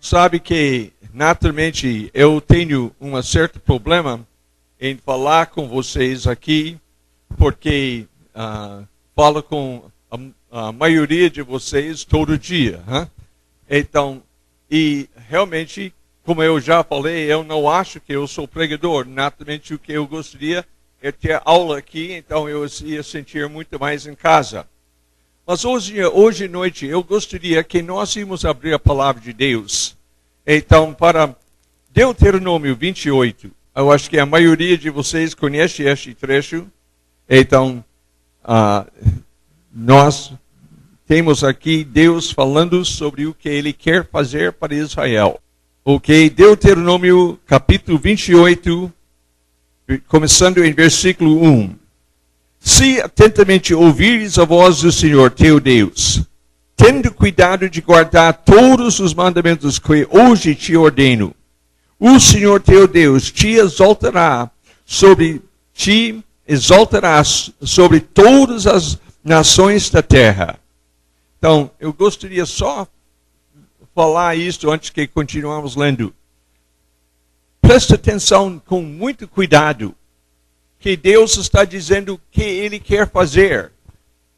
sabe que, naturalmente, eu tenho um certo problema em falar com vocês aqui, porque falo com a maioria de vocês todo dia. Então, e realmente, como eu já falei, eu não acho que eu sou pregador. Naturalmente, o que eu gostaria é ter aula aqui, então eu ia sentir muito mais em casa. Mas hoje à noite, eu gostaria que nós íamos abrir a palavra de Deus. Então, para Deuteronômio 28, eu acho que a maioria de vocês conhece este trecho. Então, nós temos aqui Deus falando sobre o que Ele quer fazer para Israel. Ok? Deuteronômio capítulo 28, começando em versículo 1. Se atentamente ouvires a voz do Senhor teu Deus, tendo cuidado de guardar todos os mandamentos que hoje te ordeno, o Senhor teu Deus te exaltará sobre todas as nações da terra. Então, eu gostaria só falar isso antes que continuamos lendo. Preste atenção com muito cuidado, que Deus está dizendo o que Ele quer fazer.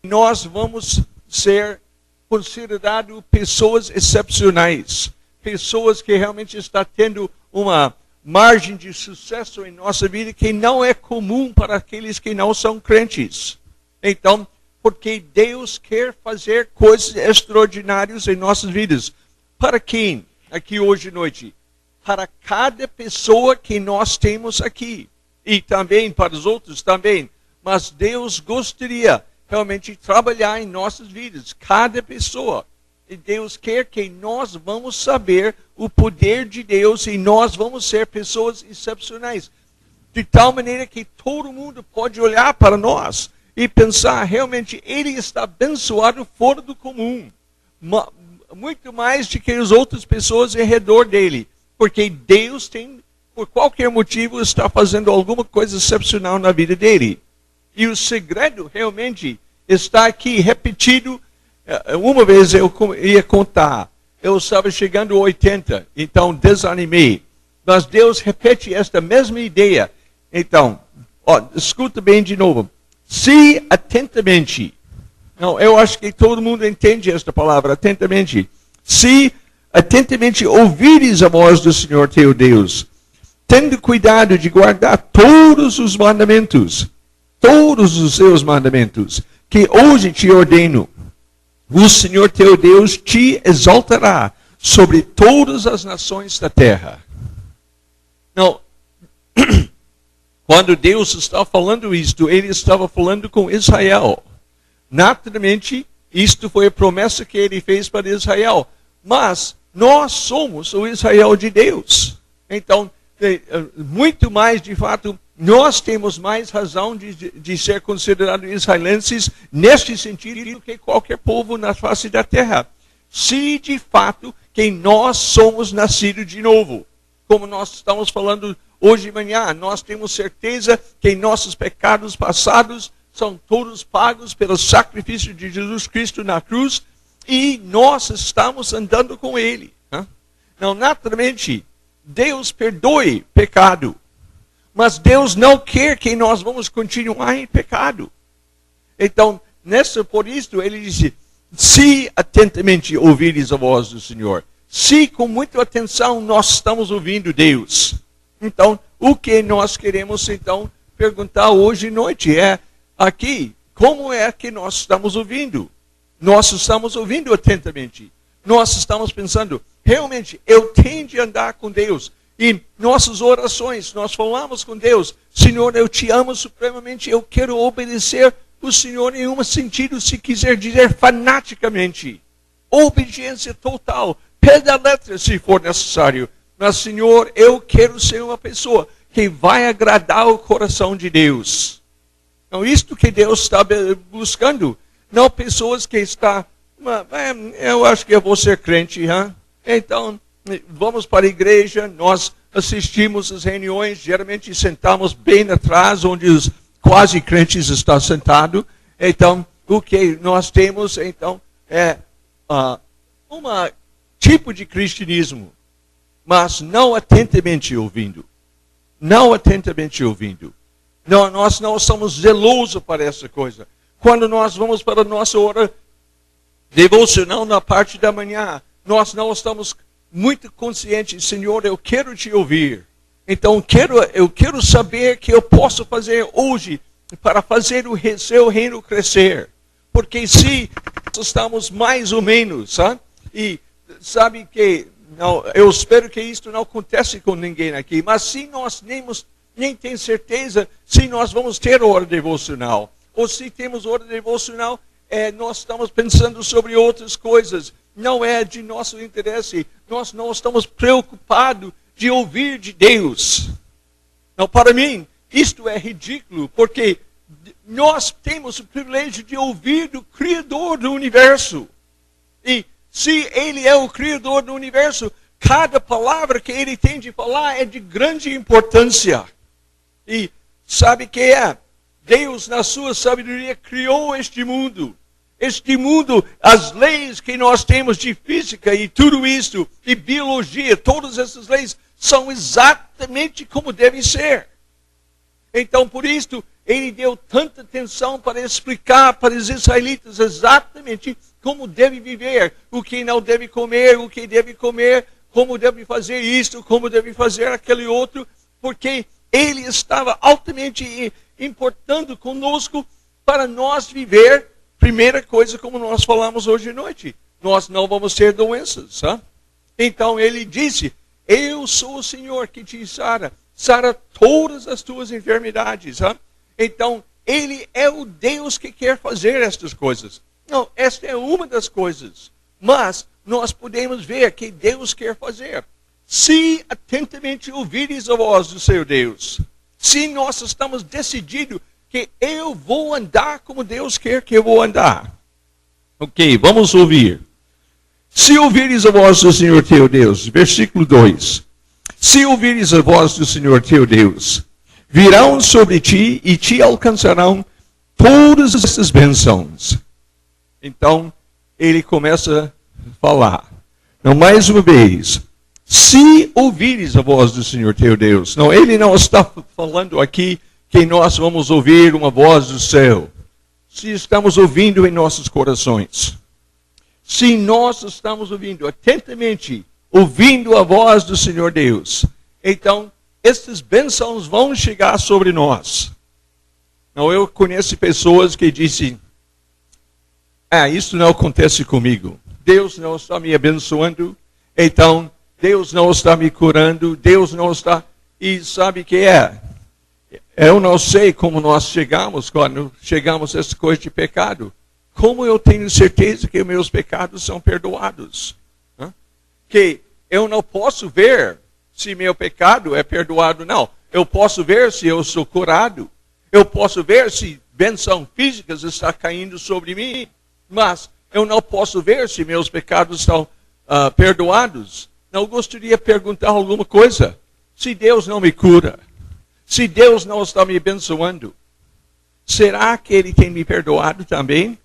Nós vamos ser considerados pessoas excepcionais, pessoas que realmente estão tendo uma margem de sucesso em nossa vida que não é comum para aqueles que não são crentes. Então, porque Deus quer fazer coisas extraordinárias em nossas vidas. Para quem? Aqui hoje à noite. Para cada pessoa que nós temos aqui. E também para os outros também. Mas Deus gostaria realmente de trabalhar em nossas vidas. Cada pessoa. E Deus quer que nós vamos saber o poder de Deus e nós vamos ser pessoas excepcionais. De tal maneira que todo mundo pode olhar para nós e pensar, realmente, ele está abençoado fora do comum. Muito mais do que as outras pessoas ao redor dele. Porque Deus tem, por qualquer motivo, está fazendo alguma coisa excepcional na vida dele. E o segredo, realmente, está aqui repetido. Uma vez eu ia contar, eu estava chegando a 80, então desanimei. Mas Deus repete esta mesma ideia. Então, escuta bem de novo. Se atentamente, não, eu acho que todo mundo entende esta palavra, atentamente. Se atentamente ouvires a voz do Senhor teu Deus, tendo cuidado de guardar todos os mandamentos, todos os seus mandamentos, que hoje te ordeno, o Senhor teu Deus te exaltará sobre todas as nações da terra. Não. Quando Deus está falando isto, ele estava falando com Israel. Naturalmente, isto foi a promessa que ele fez para Israel. Mas nós somos o Israel de Deus. Então, muito mais, de fato, nós temos mais razão de ser considerados israelenses neste sentido do que qualquer povo na face da terra. Se, de fato, que nós somos nascidos de novo. Como nós estamos falando hoje de manhã, nós temos certeza que nossos pecados passados são todos pagos pelo sacrifício de Jesus Cristo na cruz e nós estamos andando com Ele. Não, naturalmente, Deus perdoe pecado, mas Deus não quer que nós vamos continuar em pecado. Então, por isso, Ele diz, se atentamente ouvires a voz do Senhor, se com muita atenção nós estamos ouvindo Deus. Então, o que nós queremos, então, perguntar hoje à noite é, aqui, como é que nós estamos ouvindo? Nós estamos ouvindo atentamente. Nós estamos pensando, realmente, eu tenho de andar com Deus. E nossas orações, nós falamos com Deus, Senhor, eu te amo supremamente, eu quero obedecer o Senhor em um sentido, se quiser dizer, fanaticamente. Obediência total, pé da letra, se for necessário. Mas, Senhor, eu quero ser uma pessoa que vai agradar o coração de Deus. Então, isto que Deus está buscando, não pessoas que estão, eu acho que eu vou ser crente, então, vamos para a igreja, nós assistimos às reuniões, geralmente sentamos bem atrás, onde os quase crentes estão sentados. Então, o que nós temos, então, é um tipo de cristianismo mas não atentamente ouvindo. Não atentamente ouvindo. Não, nós não somos zelosos para essa coisa. Quando nós vamos para a nossa hora devocional na parte da manhã, nós não estamos muito conscientes, Senhor, eu quero te ouvir. Então eu quero saber o que eu posso fazer hoje para fazer o seu reino crescer. Porque se nós estamos mais ou menos, sabe? E sabe que, não, eu espero que isso não aconteça com ninguém aqui, mas se nós nem tem certeza se nós vamos ter hora devocional, ou se temos hora devocional, nós estamos pensando sobre outras coisas, não é de nosso interesse, nós não estamos preocupados de ouvir de Deus. Não, para mim, isto é ridículo, porque nós temos o privilégio de ouvir do Criador do universo. E se Ele é o Criador do universo, cada palavra que Ele tem de falar é de grande importância. E sabe que Deus, na sua sabedoria, criou este mundo. Este mundo, as leis que nós temos de física e tudo isso, e biologia, todas essas leis são exatamente como devem ser. Então, por isso, Ele deu tanta atenção para explicar para os israelitas exatamente como deve viver, o que não deve comer, o que deve comer, como deve fazer isto, como deve fazer aquele outro, porque Ele estava altamente importando conosco para nós viver, primeira coisa, como nós falamos hoje à noite, nós não vamos ter doenças, sabe? Então Ele disse, eu sou o Senhor que te sara todas as tuas enfermidades, sabe? Então, Ele é o Deus que quer fazer estas coisas. Não, esta é uma das coisas. Mas nós podemos ver que Deus quer fazer. Se atentamente ouvires a voz do seu Deus, se nós estamos decididos que eu vou andar como Deus quer que eu vou andar. Ok, vamos ouvir. Se ouvires a voz do Senhor teu Deus, versículo 2. Se ouvires a voz do Senhor teu Deus, virão sobre ti e te alcançarão todas essas bênçãos. Então, ele começa a falar. Então, mais uma vez, se ouvires a voz do Senhor teu Deus. Não, ele não está falando aqui que nós vamos ouvir uma voz do céu. Se estamos ouvindo em nossos corações. Se nós estamos ouvindo atentamente, ouvindo a voz do Senhor Deus, então, estas bênçãos vão chegar sobre nós. Não, eu conheço pessoas que dizem, isso não acontece comigo. Deus não está me abençoando, então Deus não está me curando, Deus não está... E sabe o que é? Eu não sei como nós chegamos, quando chegamos a essa coisa de pecado. Como eu tenho certeza que meus pecados são perdoados? Que eu não posso ver se meu pecado é perdoado, não. Eu posso ver se eu sou curado. Eu posso ver se bênçãos físicas estão caindo sobre mim. Mas eu não posso ver se meus pecados estão perdoados. Não gostaria de perguntar alguma coisa. Se Deus não me cura, se Deus não está me abençoando, será que Ele tem me perdoado também?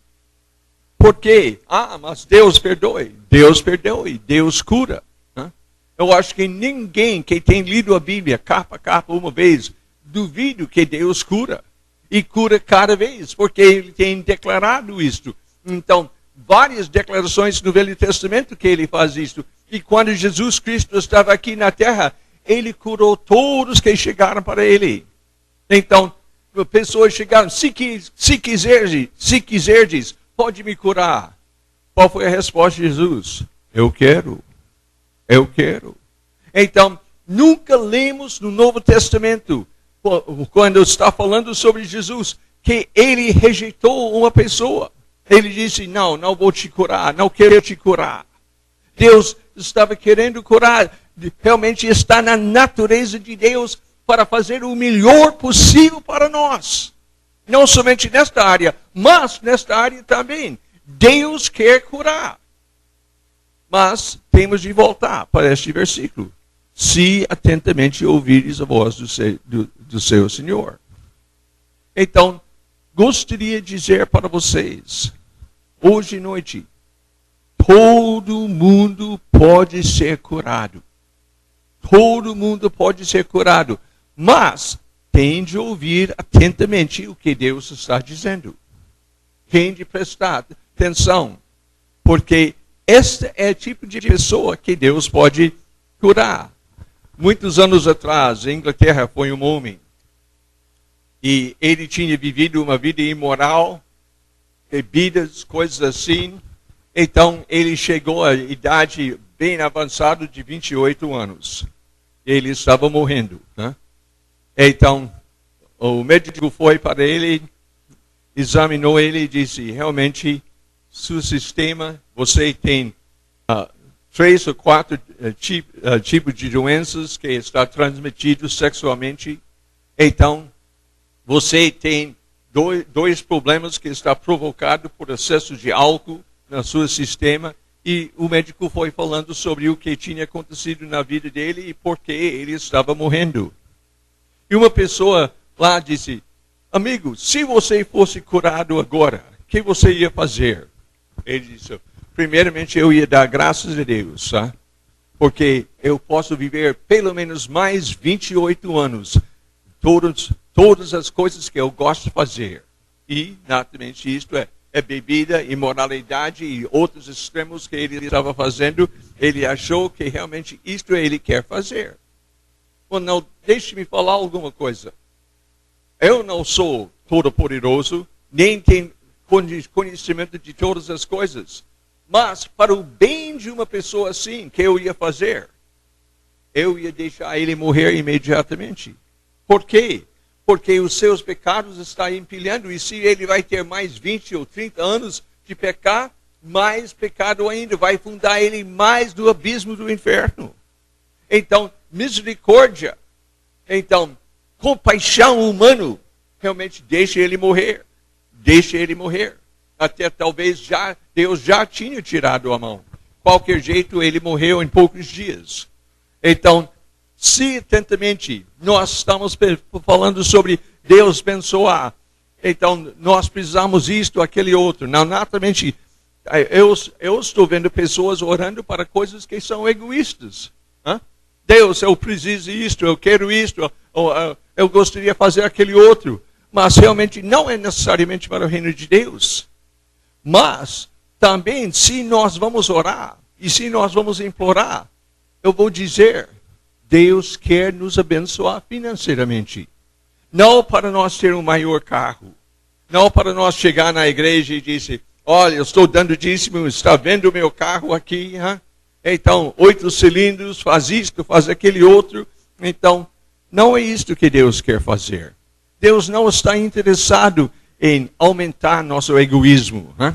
Por quê? Mas Deus perdoe. Deus perdoe, Deus cura. Eu acho que ninguém que tem lido a Bíblia capa a capa uma vez, duvido que Deus cura. E cura cada vez, porque Ele tem declarado isto. Então, várias declarações no Velho Testamento que Ele faz isto. E quando Jesus Cristo estava aqui na terra, Ele curou todos que chegaram para Ele. Então, pessoas chegaram, se quiserdes, pode me curar. Qual foi a resposta de Jesus? Eu quero. Eu quero. Então, nunca lemos no Novo Testamento, quando está falando sobre Jesus, que Ele rejeitou uma pessoa. Ele disse, não vou te curar, não quero te curar. Deus estava querendo curar. Realmente está na natureza de Deus para fazer o melhor possível para nós. Não somente nesta área, mas nesta área também. Deus quer curar. Mas temos de voltar para este versículo. Se atentamente ouvires a voz do seu Senhor. Então, gostaria de dizer para vocês, hoje à noite, todo mundo pode ser curado. Todo mundo pode ser curado. Mas tem de ouvir atentamente o que Deus está dizendo. Tem de prestar atenção. Porque este é o tipo de pessoa que Deus pode curar. Muitos anos atrás, em Inglaterra, foi um homem. E ele tinha vivido uma vida imoral, bebidas, coisas assim. Então, ele chegou à idade bem avançada de 28 anos. Ele estava morrendo. Né? Então, o médico foi para ele, examinou ele e disse, realmente, seu sistema, você tem 3 ou 4 tipos de doenças que está transmitido sexualmente. Então, você tem dois problemas que está provocado por excesso de álcool no seu sistema. E o médico foi falando sobre o que tinha acontecido na vida dele e por que ele estava morrendo. E uma pessoa lá disse, amigo, se você fosse curado agora, o que você ia fazer? Ele disse, primeiramente eu ia dar graças a Deus, tá? Porque eu posso viver pelo menos mais 28 anos, todas as coisas que eu gosto de fazer. E, naturalmente, isto é bebida, imoralidade e outros extremos que ele estava fazendo. Ele achou que realmente isto ele quer fazer. Bom, não, deixe-me falar alguma coisa. Eu não sou todo-poderoso, nem tenho conhecimento de todas as coisas. Mas, para o bem de uma pessoa assim, que eu ia fazer? Eu ia deixar ele morrer imediatamente. Por quê? Porque os seus pecados estão empilhando, e se ele vai ter mais 20 ou 30 anos de pecar, mais pecado ainda, vai fundar ele mais no abismo do inferno. Então, misericórdia, então, compaixão humano, realmente deixa ele morrer. Deixa ele morrer. Até talvez Deus já tinha tirado a mão. Qualquer jeito, ele morreu em poucos dias. Então, se atentamente nós estamos falando sobre Deus abençoar, então nós precisamos isto, aquele outro. Não, naturalmente, eu estou vendo pessoas orando para coisas que são egoístas. Deus, eu preciso isto, eu quero isto, eu gostaria de fazer aquele outro. Mas realmente não é necessariamente para o reino de Deus. Mas também, se nós vamos orar e se nós vamos implorar, eu vou dizer, Deus quer nos abençoar financeiramente. Não para nós ter um maior carro. Não para nós chegar na igreja e dizer, olha, eu estou dando dízimo, está vendo o meu carro aqui? Hein? Então, 8 cilindros, faz isto, faz aquele outro. Então, não é isto que Deus quer fazer. Deus não está interessado em aumentar nosso egoísmo. Hein?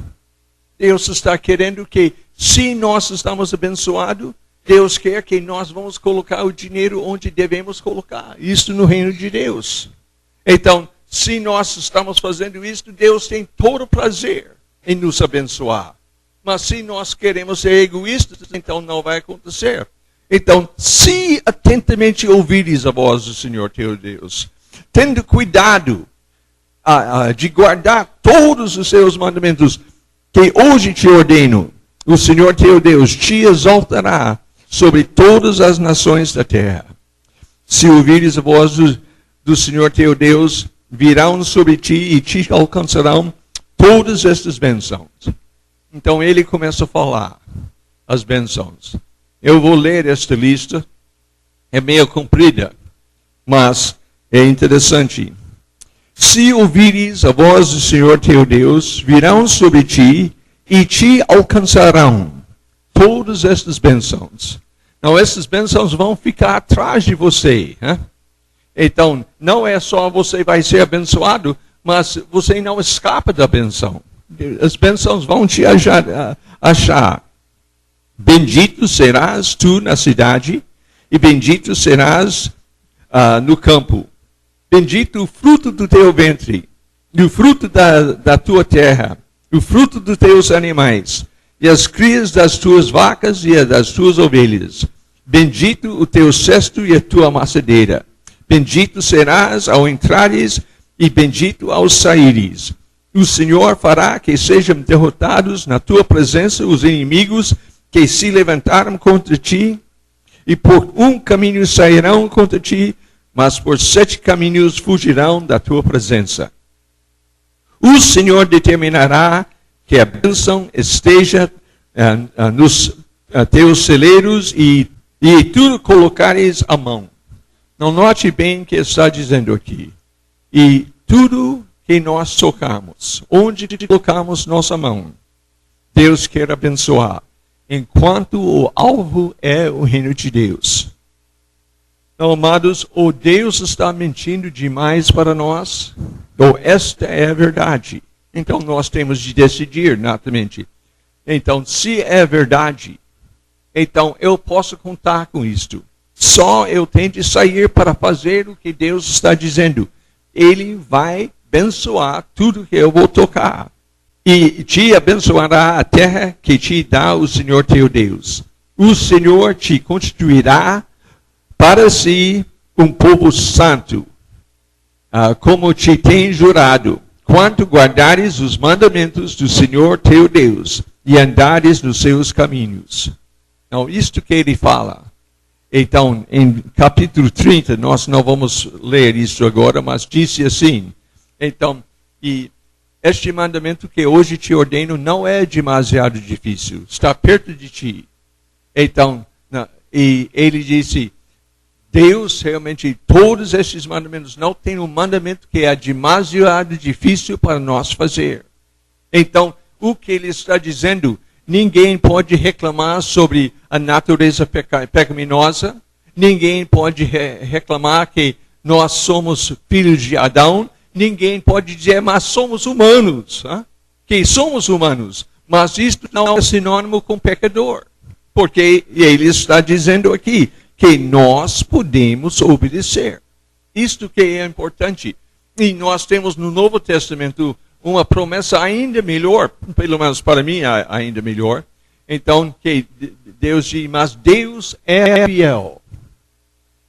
Deus está querendo que, se nós estamos abençoados, Deus quer que nós vamos colocar o dinheiro onde devemos colocar. Isso no reino de Deus. Então, se nós estamos fazendo isso, Deus tem todo o prazer em nos abençoar. Mas se nós queremos ser egoístas, então não vai acontecer. Então, se atentamente ouvires a voz do Senhor teu Deus, tendo cuidado de guardar todos os seus mandamentos, que hoje te ordeno, o Senhor teu Deus te exaltará sobre todas as nações da terra. Se ouvires a voz do Senhor teu Deus, virão sobre ti e te alcançarão todas estas bênçãos. Então ele começa a falar as bênçãos. Eu vou ler esta lista, é meio comprida, mas é interessante. Se ouvires a voz do Senhor teu Deus, virão sobre ti e te alcançarão todas estas bênçãos. Não, essas bênçãos vão ficar atrás de você. Hein? Então, não é só você vai ser abençoado, mas você não escapa da bênção. As bênçãos vão te achar. Bendito serás tu na cidade, e bendito serás no campo. Bendito o fruto do teu ventre, e o fruto da tua terra, o fruto dos teus animais, e as crias das tuas vacas e das tuas ovelhas. Bendito o teu cesto e a tua amassadeira. Bendito serás ao entrares e bendito ao saíres. O Senhor fará que sejam derrotados na tua presença os inimigos que se levantaram contra ti. e por um caminho sairão contra ti, mas por 7 caminhos fugirão da tua presença. O Senhor determinará que a bênção esteja nos teus celeiros e tu colocares a mão. Não note bem o que está dizendo aqui. E tudo que nós tocamos, onde colocamos nossa mão, Deus quer abençoar, enquanto o alvo é o reino de Deus. Então, amados, ou Deus está mentindo demais para nós, ou esta é a verdade. Então, nós temos de decidir, naturalmente. Então, se é verdade, então eu posso contar com isto. Só eu tenho de sair para fazer o que Deus está dizendo. Ele vai abençoar tudo que eu vou tocar. E te abençoará a terra que te dá o Senhor teu Deus. O Senhor te constituirá para si um povo santo, como te tem jurado, quando guardares os mandamentos do Senhor teu Deus e andares nos seus caminhos. Então, isto que ele fala. Então, em capítulo 30, nós não vamos ler isso agora, mas disse assim. Então, e este mandamento que hoje te ordeno não é demasiado difícil, está perto de ti. Então, e ele disse, Deus realmente, todos estes mandamentos, não tem um mandamento que é demasiado difícil para nós fazer. Então, o que ele está dizendo, ninguém pode reclamar sobre a natureza pecaminosa, ninguém pode reclamar que nós somos filhos de Adão, ninguém pode dizer, mas somos humanos, que somos humanos, mas isto não é sinônimo com pecador, porque ele está dizendo aqui, que nós podemos obedecer. Isto que é importante. E nós temos no Novo Testamento uma promessa ainda melhor, pelo menos para mim ainda melhor. Então, que Deus diz, mas Deus é fiel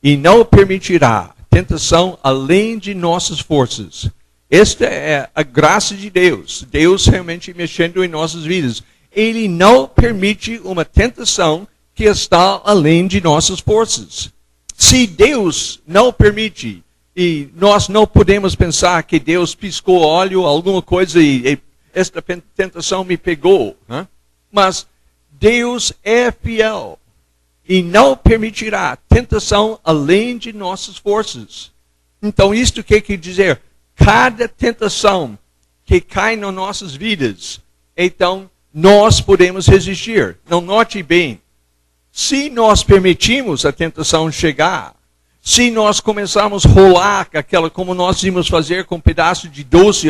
e não permitirá tentação além de nossas forças. Esta é a graça de Deus. Deus realmente mexendo em nossas vidas. Ele não permite uma tentação que está além de nossas forças. Se Deus não permite, e nós não podemos pensar que Deus piscou óleo, alguma coisa, e esta tentação me pegou. Mas Deus é fiel e não permitirá tentação além de nossas forças. Então, isto quer dizer, cada tentação que cai nas nossas vidas, então nós podemos resistir. Não note bem. Se nós permitimos a tentação chegar, se nós começarmos a rolar aquela como nós íamos fazer com um pedaço de doce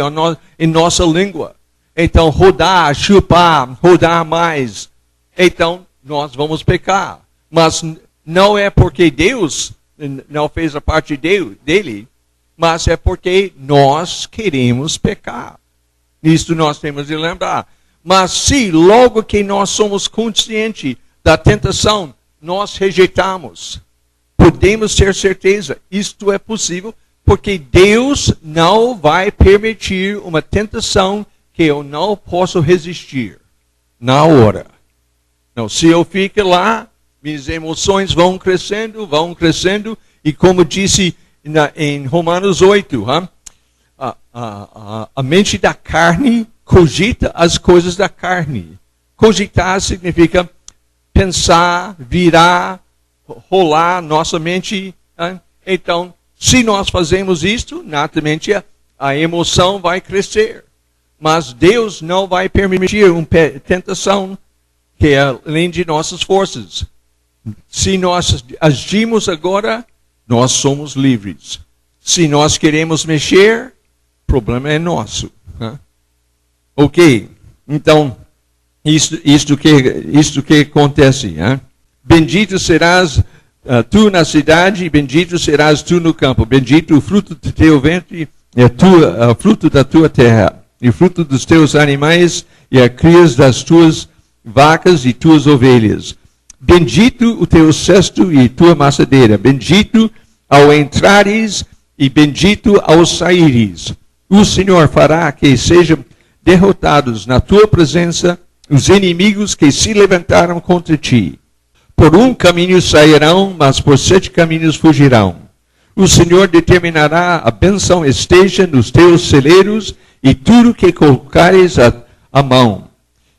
em nossa língua, então rodar, chupar, rodar mais, então nós vamos pecar. Mas não é porque Deus não fez a parte dele, mas é porque nós queremos pecar. Isso nós temos de lembrar. Mas se logo que nós somos conscientes da tentação, nós rejeitamos. Podemos ter certeza, isto é possível, porque Deus não vai permitir uma tentação que eu não posso resistir na hora. Não, se eu fico lá, minhas emoções vão crescendo, e como disse em Romanos 8, a mente da carne cogita as coisas da carne. Cogitar significa pensar, virar, rolar nossa mente. Então, se nós fazemos isto, naturalmente a emoção vai crescer. Mas Deus não vai permitir uma tentação que é além de nossas forças. Se nós agimos agora, nós somos livres. Se nós queremos mexer, o problema é nosso. Ok, então, isto que acontece. Bendito serás tu na cidade, e bendito serás tu no campo. Bendito o fruto do teu ventre, e o fruto da tua terra, e o fruto dos teus animais, e a crias das tuas vacas e tuas ovelhas. Bendito o teu cesto e tua maçadeira. Bendito ao entrares e bendito ao saíres. O Senhor fará que sejam derrotados na tua presença os inimigos que se levantaram contra ti. por um caminho sairão, mas por 7 caminhos fugirão. O Senhor determinará a bênção esteja nos teus celeiros e tudo que colocares a mão.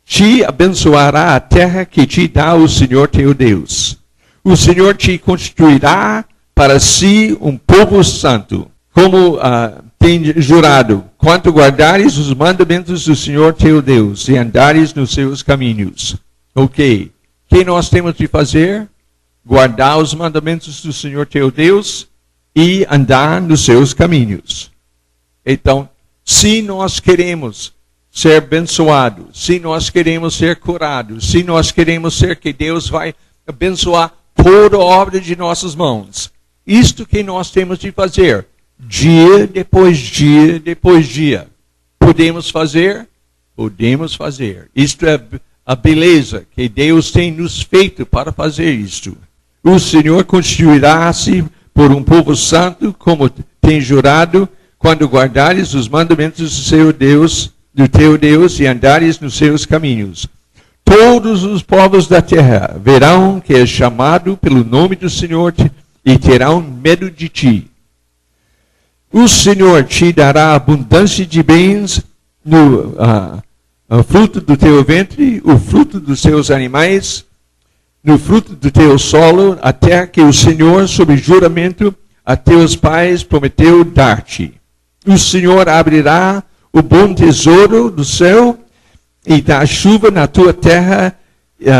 Te abençoará a terra que te dá o Senhor teu Deus. O Senhor te constituirá para si um povo santo, como tem jurado, quanto guardares os mandamentos do Senhor teu Deus e andares nos seus caminhos. Ok. O que nós temos de fazer? Guardar os mandamentos do Senhor teu Deus e andar nos seus caminhos. Então, se nós queremos ser abençoados, se nós queremos ser curados, se nós queremos ser que Deus vai abençoar toda a obra de nossas mãos, isto que nós temos de fazer, dia depois dia depois dia. Podemos fazer? Podemos fazer. Isto é a beleza que Deus tem nos feito para fazer isto. O Senhor constituirá-se por um povo santo, como tem jurado, quando guardares os mandamentos do teu Deus, e andares nos seus caminhos. Todos os povos da terra verão que és chamado pelo nome do Senhor e terão medo de ti. O Senhor te dará abundância de bens no fruto do teu ventre, o fruto dos teus animais, no fruto do teu solo, a terra que o Senhor, sob juramento, a teus pais prometeu dar-te. O Senhor abrirá o bom tesouro do céu e dá chuva na tua terra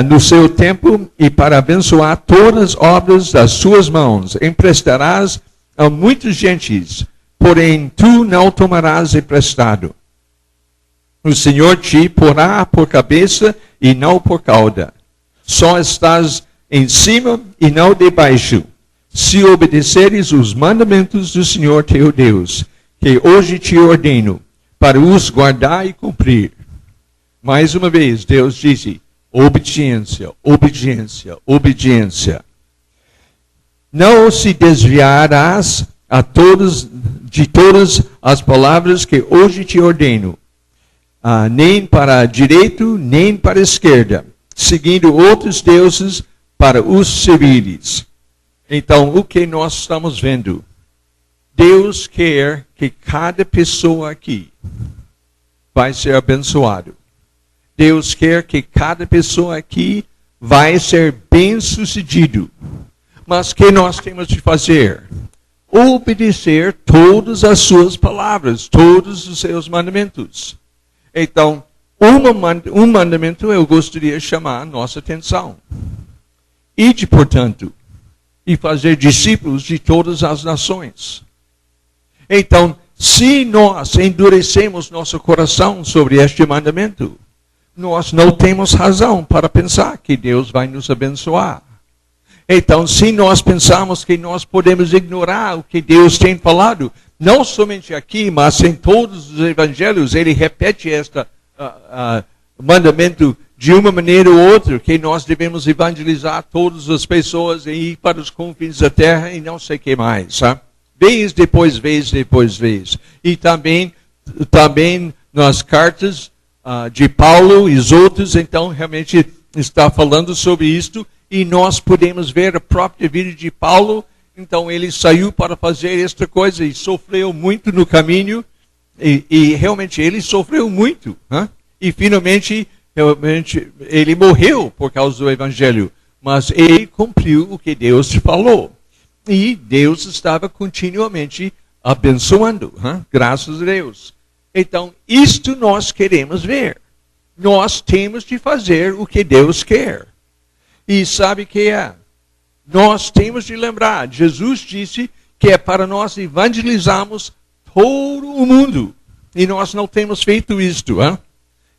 no seu tempo, e para abençoar todas as obras das suas mãos. Emprestarás a muitas gentes, porém tu não tomarás emprestado. O Senhor te porá por cabeça e não por cauda. Só estás em cima e não debaixo, se obedeceres os mandamentos do Senhor teu Deus, que hoje te ordeno, para os guardar e cumprir. Mais uma vez, Deus disse, obediência, obediência, obediência. Não se desviarás de todas as palavras que hoje te ordeno, nem para a direita, nem para a esquerda, seguindo outros deuses para os servires. Então, o que nós estamos vendo? Deus quer que cada pessoa aqui vai ser abençoado. Deus quer que cada pessoa aqui vai ser bem-sucedido. Mas o que nós temos de fazer? Obedecer todas as suas palavras, todos os seus mandamentos. Então, um mandamento eu gostaria de chamar a nossa atenção. Ide, portanto, e fazer discípulos de todas as nações. Então, se nós endurecemos nosso coração sobre este mandamento, nós não temos razão para pensar que Deus vai nos abençoar. Então, se nós pensamos que nós podemos ignorar o que Deus tem falado, não somente aqui, mas em todos os evangelhos, ele repete este mandamento de uma maneira ou outra, que nós devemos evangelizar todas as pessoas e ir para os confins da terra e não sei o que mais, sabe? Vez depois vez depois vez. E também nas cartas de Paulo e os outros, então realmente está falando sobre isto, e nós podemos ver a própria vida de Paulo. Então ele saiu para fazer esta coisa e sofreu muito no caminho, e realmente ele sofreu muito, né? E finalmente ele morreu por causa do evangelho, mas ele cumpriu o que Deus falou. E Deus estava continuamente abençoando, graças a Deus. Então, isto nós queremos ver. Nós temos de fazer o que Deus quer. E sabe o que é? Nós temos de lembrar, Jesus disse que é para nós evangelizarmos todo o mundo. E nós não temos feito isto.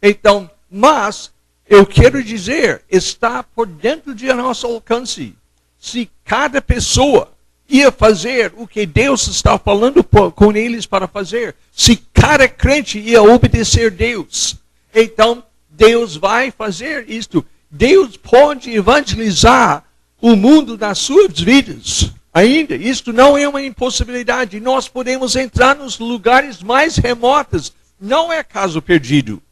Então, mas, eu quero dizer, está por dentro de nosso alcance. Se cada pessoa ia fazer o que Deus está falando com eles para fazer, se cada crente ia obedecer Deus, então Deus vai fazer isto. Deus pode evangelizar o mundo nas suas vidas. Ainda, isto não é uma impossibilidade. Nós podemos entrar nos lugares mais remotos. Não é caso perdido.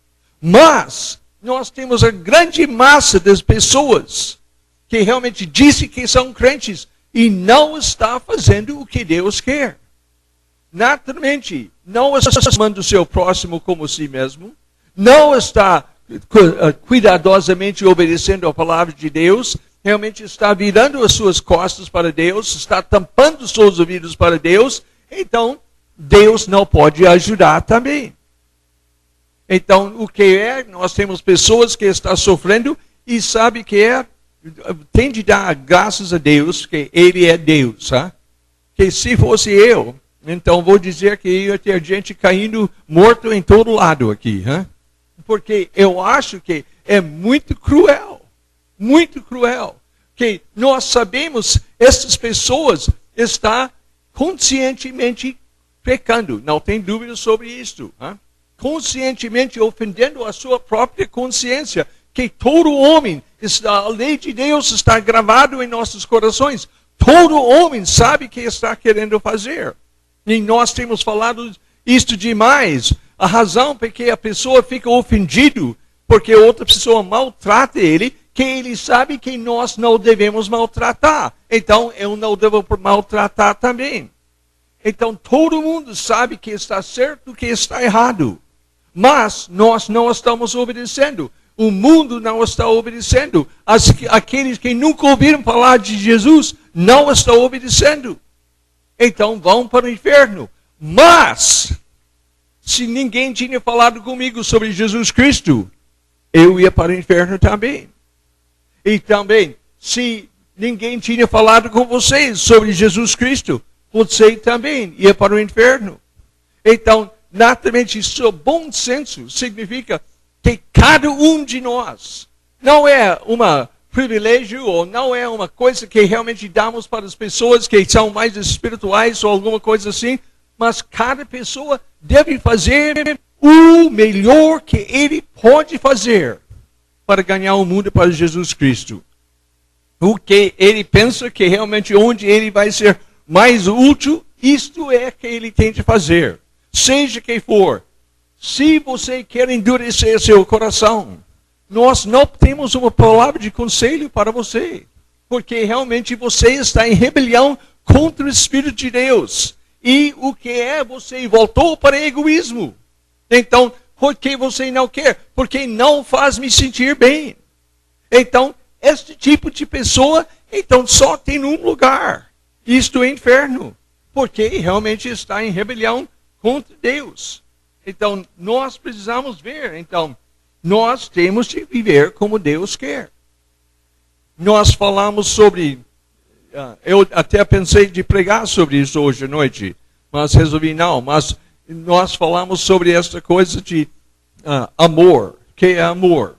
Mas nós temos a grande massa das pessoas que realmente dizem que são crentes e não está fazendo o que Deus quer. Naturalmente, não está amando o seu próximo como si mesmo, não está cuidadosamente obedecendo a palavra de Deus, realmente está virando as suas costas para Deus, está tampando os seus ouvidos para Deus, então Deus não pode ajudar também. Então, o que é? Nós temos pessoas que estão sofrendo e sabe que tem de dar graças a Deus que Ele é Deus. Hein? Que se fosse eu, então vou dizer que ia ter gente caindo morto em todo lado aqui. Hein? Porque eu acho que é muito cruel. Muito cruel. Que nós sabemos essas pessoas estão conscientemente pecando. Não tem dúvida sobre isso. Hein? Conscientemente ofendendo a sua própria consciência, que todo homem, a lei de Deus está gravado em nossos corações, todo homem sabe o que está querendo fazer. E nós temos falado isto demais, a razão porque a pessoa fica ofendido, porque outra pessoa maltrata ele, que ele sabe que nós não devemos maltratar, então eu não devo maltratar também. Então todo mundo sabe que está certo e que está errado. Mas nós não estamos obedecendo. O mundo não está obedecendo. Aqueles que nunca ouviram falar de Jesus não estão obedecendo. Então vão para o inferno. Mas, se ninguém tinha falado comigo sobre Jesus Cristo, eu ia para o inferno também. E também, se ninguém tinha falado com vocês sobre Jesus Cristo, você também ia para o inferno. Então, naturalmente, isso bom senso significa que cada um de nós não é um privilégio ou não é uma coisa que realmente damos para as pessoas que são mais espirituais ou alguma coisa assim, mas cada pessoa deve fazer o melhor que ele pode fazer para ganhar o mundo para Jesus Cristo. O que ele pensa que realmente onde ele vai ser mais útil, isto é que ele tem de fazer. Seja quem for, se você quer endurecer seu coração, nós não temos uma palavra de conselho para você, porque realmente você está em rebelião contra o Espírito de Deus. E o que é? Você voltou para o egoísmo. Então, por que você não quer? Porque não faz me sentir bem. Então, este tipo de pessoa, então só tem um lugar. Isto é o inferno. Porque realmente está em rebelião contra Deus. Então, nós precisamos ver. Então, nós temos de viver como Deus quer. Nós falamos sobre... eu até pensei de pregar sobre isso hoje à noite, mas resolvi não. Mas nós falamos sobre esta coisa de amor. Que é amor?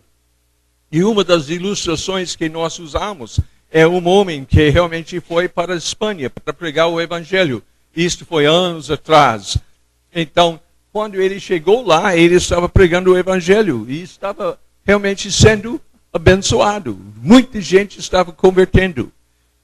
E uma das ilustrações que nós usamos é um homem que realmente foi para a Espanha para pregar o Evangelho. Isto foi anos atrás. Então, quando ele chegou lá, ele estava pregando o Evangelho e estava realmente sendo abençoado. Muita gente estava convertendo.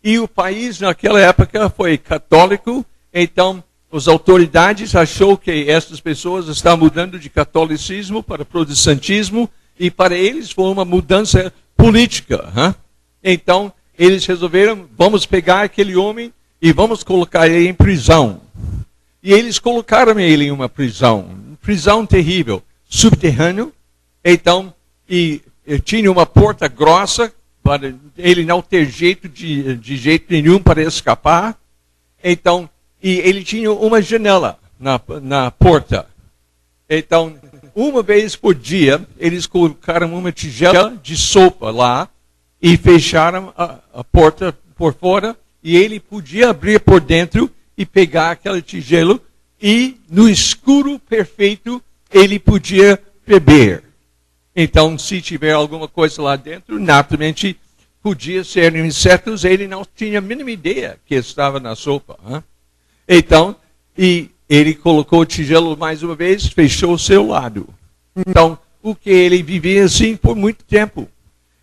E o país naquela época foi católico, então as autoridades achou que essas pessoas estavam mudando de catolicismo para protestantismo e para eles foi uma mudança política. Hein? Então, eles resolveram, vamos pegar aquele homem e vamos colocar ele em prisão. E eles colocaram ele em uma prisão terrível, subterrâneo. Então, e tinha uma porta grossa para ele não ter jeito de jeito nenhum para escapar. Então, e ele tinha uma janela na porta. Então, uma vez por dia, eles colocaram uma tigela de sopa lá e fecharam a porta por fora e ele podia abrir por dentro e pegar aquele tigelo e no escuro perfeito ele podia beber. Então, se tiver alguma coisa lá dentro, naturalmente podia ser insetos, ele não tinha a mínima ideia que estava na sopa. Hein? Então, e ele colocou o tigelo mais uma vez, fechou o seu lado. Então, o que ele vivia assim por muito tempo.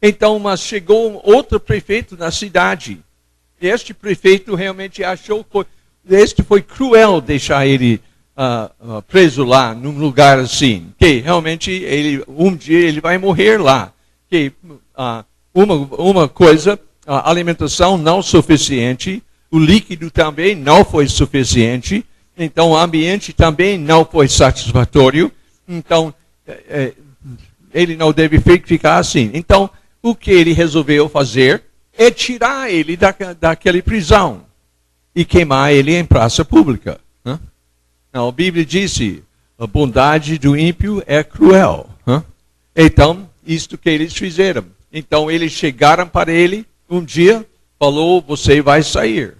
Então, mas chegou outro prefeito na cidade. Este prefeito realmente achou que este foi cruel deixar ele preso lá, num lugar assim. Que realmente um dia ele vai morrer lá. Que uma coisa a alimentação não suficiente, o líquido também não foi suficiente, então o ambiente também não foi satisfatório, então ele não deve ficar assim. Então, o que ele resolveu fazer é tirar ele daquela prisão e queimar ele em praça pública. Não, a Bíblia disse, a bondade do ímpio é cruel. Então, isto que eles fizeram. Então, eles chegaram para ele um dia, falou, você vai sair.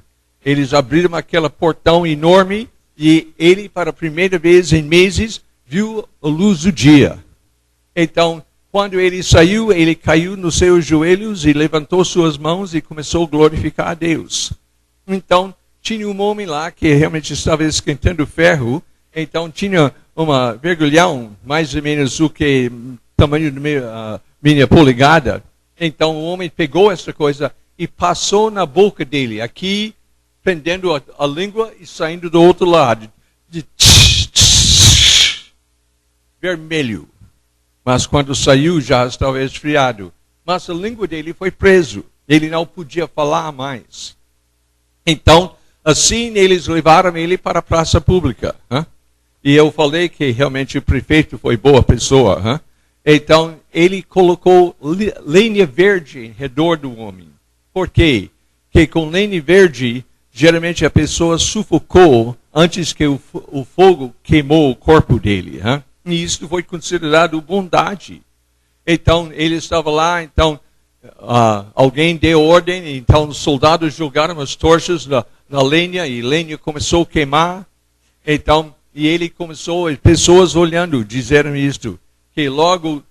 Eles abriram aquele portão enorme e ele, para a primeira vez em meses, viu a luz do dia. Então, quando ele saiu, ele caiu nos seus joelhos e levantou suas mãos e começou a glorificar a Deus. Então, tinha um homem lá que realmente estava esquentando ferro. Então, tinha uma vergalhão, mais ou menos o que tamanho da minha polegada. Então, o homem pegou essa coisa e passou na boca dele, aqui, prendendo a língua e saindo do outro lado. Vermelho. Mas quando saiu, já estava esfriado. Mas a língua dele foi preso. Ele não podia falar mais. Então, assim, eles levaram ele para a praça pública. E eu falei que realmente o prefeito foi boa pessoa. Então, ele colocou lenha verde em redor do homem. Por quê? Porque com lenha verde, geralmente a pessoa sufocou antes que o fogo queimou o corpo dele. E isso foi considerado bondade. Então, ele estava lá, então, alguém deu ordem, então os soldados jogaram as tochas na lenha, e a lenha começou a queimar. Então, e ele começou, as pessoas olhando, disseram isto, que logo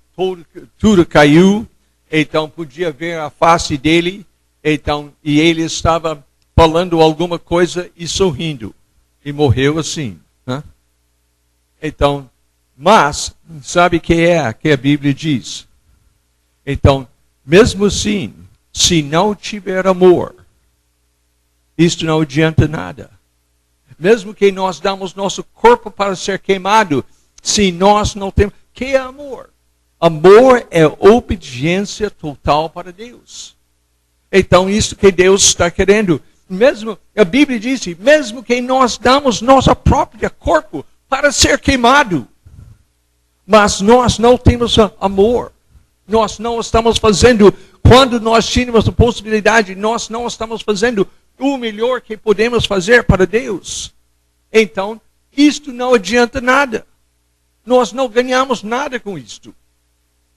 tudo caiu, então podia ver a face dele, então, e ele estava falando alguma coisa e sorrindo, e morreu assim. Então, mas, sabe o que a Bíblia diz? Então, mesmo assim, se não tiver amor, isto não adianta nada. Mesmo que nós damos nosso corpo para ser queimado, se nós não temos... Que é amor? Amor é obediência total para Deus. Então, isso que Deus está querendo. Mesmo, a Bíblia diz, mesmo que nós damos nosso próprio corpo para ser queimado, mas nós não temos amor. Nós não estamos fazendo, quando nós tínhamos a possibilidade, nós não estamos fazendo o melhor que podemos fazer para Deus. Então, isto não adianta nada. Nós não ganhamos nada com isto.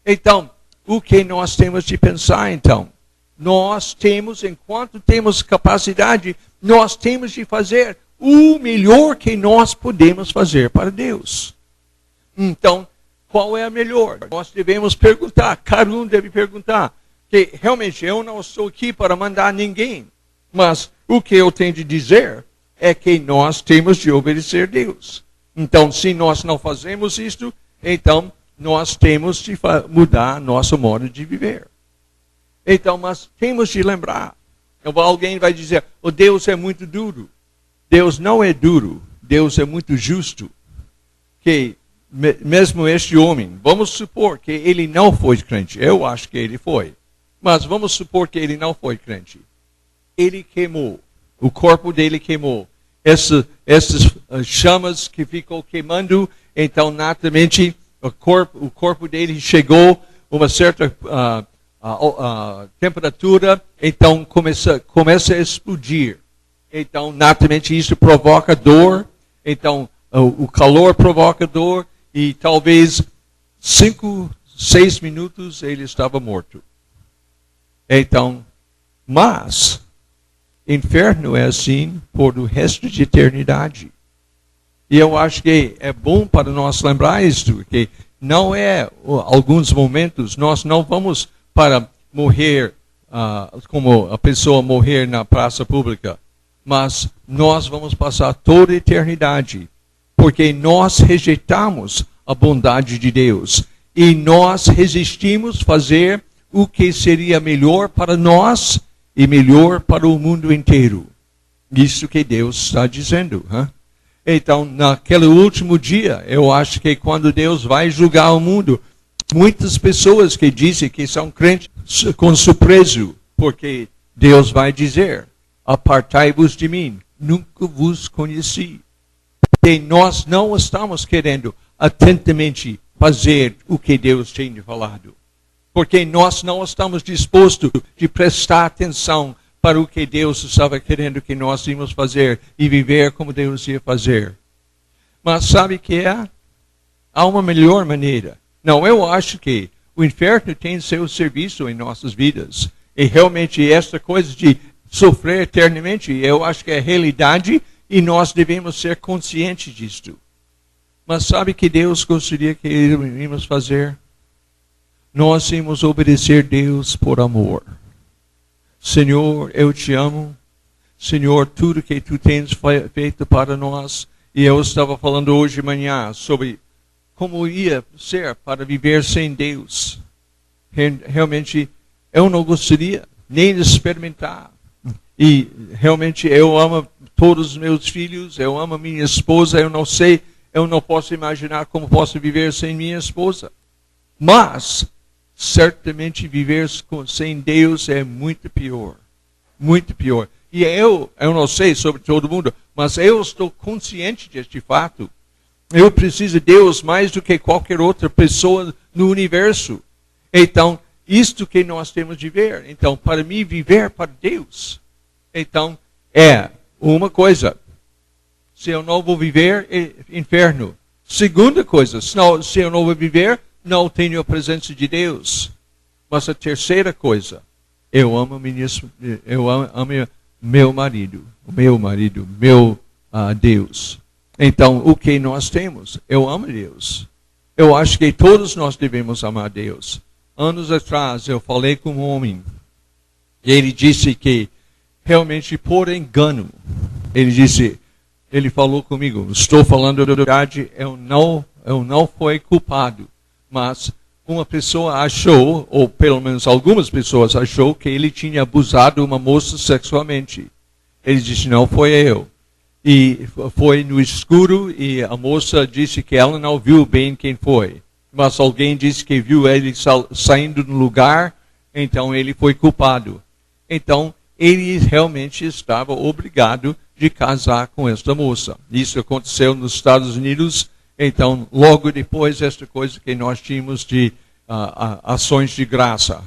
Então, o que nós temos de pensar, então? Nós temos, enquanto temos capacidade, nós temos de fazer o melhor que nós podemos fazer para Deus. Então, qual é a melhor? Nós devemos perguntar, cada um deve perguntar, que realmente eu não estou aqui para mandar ninguém, mas o que eu tenho de dizer é que nós temos de obedecer a Deus. Então, se nós não fazemos isto, então nós temos de mudar nosso modo de viver. Então, mas temos de lembrar. Então, alguém vai dizer, o Deus é muito duro. Deus não é duro, Deus é muito justo. Que mesmo este homem, vamos supor que ele não foi crente. Eu acho que ele foi. Mas vamos supor que ele não foi crente. Ele queimou. O corpo dele queimou. Essas chamas que ficou queimando, então naturalmente o corpo dele chegou a uma certa temperatura, então começa a explodir. Então naturalmente isso provoca dor, então o calor provoca dor, e talvez 5, 6 minutos ele estava morto. Então, mas inferno é assim por o resto de eternidade. E eu acho que é bom para nós lembrar isto, que não é alguns momentos, nós não vamos para morrer como a pessoa morrer na praça pública, mas nós vamos passar toda a eternidade, porque nós rejeitamos a bondade de Deus e nós resistimos fazer o que seria melhor para nós e melhor para o mundo inteiro. Isso que Deus está dizendo. Então, naquele último dia, eu acho que quando Deus vai julgar o mundo, muitas pessoas que dizem que são crentes com surpreso, porque Deus vai dizer, apartai-vos de mim, nunca vos conheci. E nós não estamos querendo atentamente fazer o que Deus tem falado. Porque nós não estamos dispostos de prestar atenção para o que Deus estava querendo que nós íamos fazer e viver como Deus ia fazer. Mas sabe o que é? Há uma melhor maneira. Não, eu acho que o inferno tem seu serviço em nossas vidas. E realmente esta coisa de sofrer eternamente, eu acho que é realidade e nós devemos ser conscientes disto. Mas sabe que Deus gostaria que íamos fazer? Nós íamos obedecer a Deus por amor. Senhor, eu te amo. Senhor, tudo que tu tens feito para nós. E eu estava falando hoje de manhã sobre como ia ser para viver sem Deus. Realmente, eu não gostaria nem de experimentar. E realmente eu amo todos os meus filhos, eu amo minha esposa, eu não posso imaginar como posso viver sem minha esposa. Mas, certamente viver sem Deus é muito pior. Muito pior. E eu não sei sobre todo mundo, mas eu estou consciente deste fato. Eu preciso de Deus mais do que qualquer outra pessoa no universo. Então, isto que nós temos de ver. Então, para mim, viver para Deus. Então, é uma coisa. Se eu não vou viver, é inferno. Segunda coisa, se eu não vou viver, não tenho a presença de Deus. Mas a terceira coisa, eu amo meu marido, meu Deus. Então, o que nós temos? Eu amo Deus. Eu acho que todos nós devemos amar Deus. Anos atrás, eu falei com um homem, e ele disse que, realmente, por engano, ele falou comigo, estou falando a verdade, eu não fui culpado, mas uma pessoa achou, ou pelo menos algumas pessoas achou, que ele tinha abusado uma moça sexualmente. Ele disse, não foi eu. E foi no escuro e a moça disse que ela não viu bem quem foi. Mas alguém disse que viu ele saindo do lugar, então ele foi culpado. Então, ele realmente estava obrigado de casar com esta moça. Isso aconteceu nos Estados Unidos. Então, logo depois, esta coisa que nós tínhamos de ações de graça.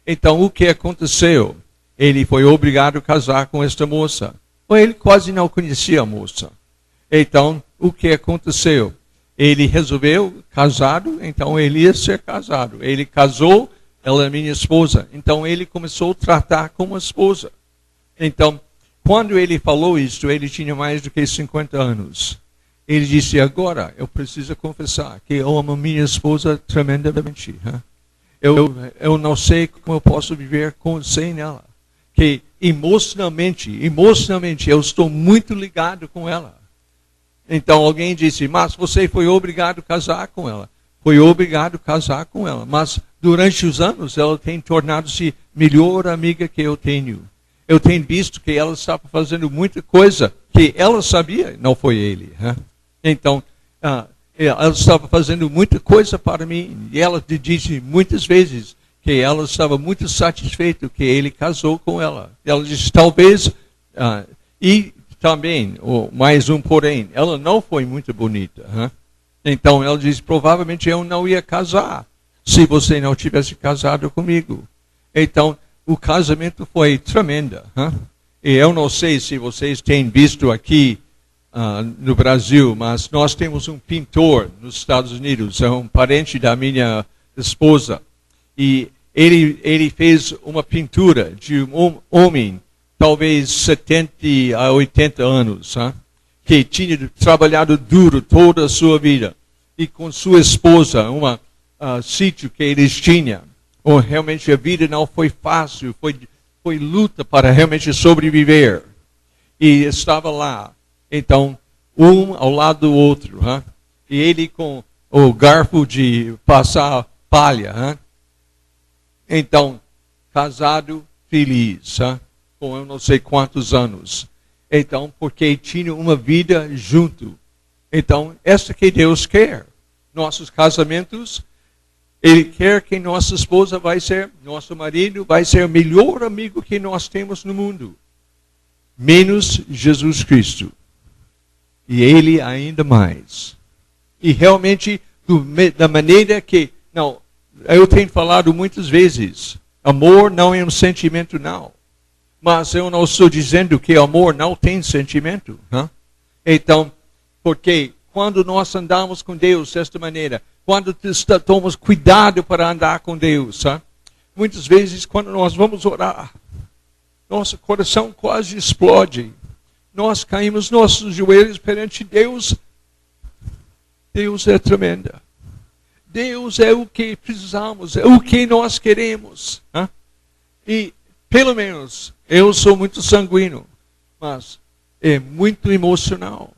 Então, o que aconteceu? Ele foi obrigado a casar com esta moça. Ele quase não conhecia a moça. Então, o que aconteceu? Ele resolveu casado, então ele ia ser casado. Ele casou, ela é minha esposa. Então, ele começou a tratar como uma esposa. Então, quando ele falou isso, ele tinha mais do que 50 anos. Ele disse, agora eu preciso confessar que eu amo minha esposa tremendamente. Eu não sei como eu posso viver sem ela. Que emocionalmente eu estou muito ligado com ela. Então alguém disse, mas você foi obrigado a casar com ela. Foi obrigado a casar com ela. Mas durante os anos ela tem tornado-se melhor amiga que eu tenho. Eu tenho visto que ela estava fazendo muita coisa que ela sabia, não foi ele. Então, ela estava fazendo muita coisa para mim. E ela disse muitas vezes que ela estava muito satisfeita que ele casou com ela. Ela disse, talvez, e também, mais um porém, ela não foi muito bonita. Então, ela disse, provavelmente eu não ia casar se você não tivesse casado comigo. Então, o casamento foi tremendo. E eu não sei se vocês têm visto aqui no Brasil, mas nós temos um pintor nos Estados Unidos, é um parente da minha esposa. E ele fez uma pintura de um homem, talvez 70 a 80 anos, que tinha trabalhado duro toda a sua vida. E com sua esposa, sítio que eles tinham. Realmente a vida não foi fácil, foi luta para realmente sobreviver. E estava lá, então, um ao lado do outro. E ele com o garfo de passar palha. Então, casado, feliz, com eu não sei quantos anos. Então, porque tinha uma vida junto. Então, essa que Deus quer. Nossos casamentos Ele quer que nossa esposa vai ser, nosso marido vai ser o melhor amigo que nós temos no mundo. Menos Jesus Cristo. E Ele ainda mais. E realmente, da maneira que... Não, eu tenho falado muitas vezes, amor não é um sentimento, não. Mas eu não estou dizendo que amor não tem sentimento. Né? Então, porque quando nós andamos com Deus desta maneira, quando tomamos cuidado para andar com Deus, sabe? Muitas vezes quando nós vamos orar, nosso coração quase explode. Nós caímos nossos joelhos perante Deus. Deus é tremenda. Deus é o que precisamos, é o que nós queremos. Né? E, pelo menos, eu sou muito sanguíneo, mas é muito emocional.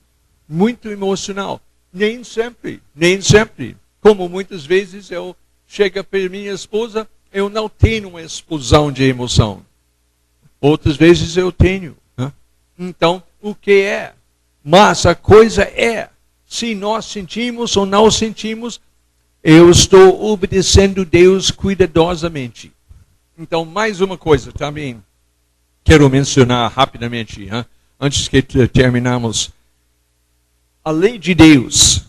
Muito emocional. Nem sempre. Como muitas vezes eu chego para minha esposa, eu não tenho uma explosão de emoção. Outras vezes eu tenho. Né? Então, o que é? Mas a coisa é, se nós sentimos ou não sentimos, eu estou obedecendo Deus cuidadosamente. Então, mais uma coisa também quero mencionar rapidamente, antes que terminamos. A lei de Deus,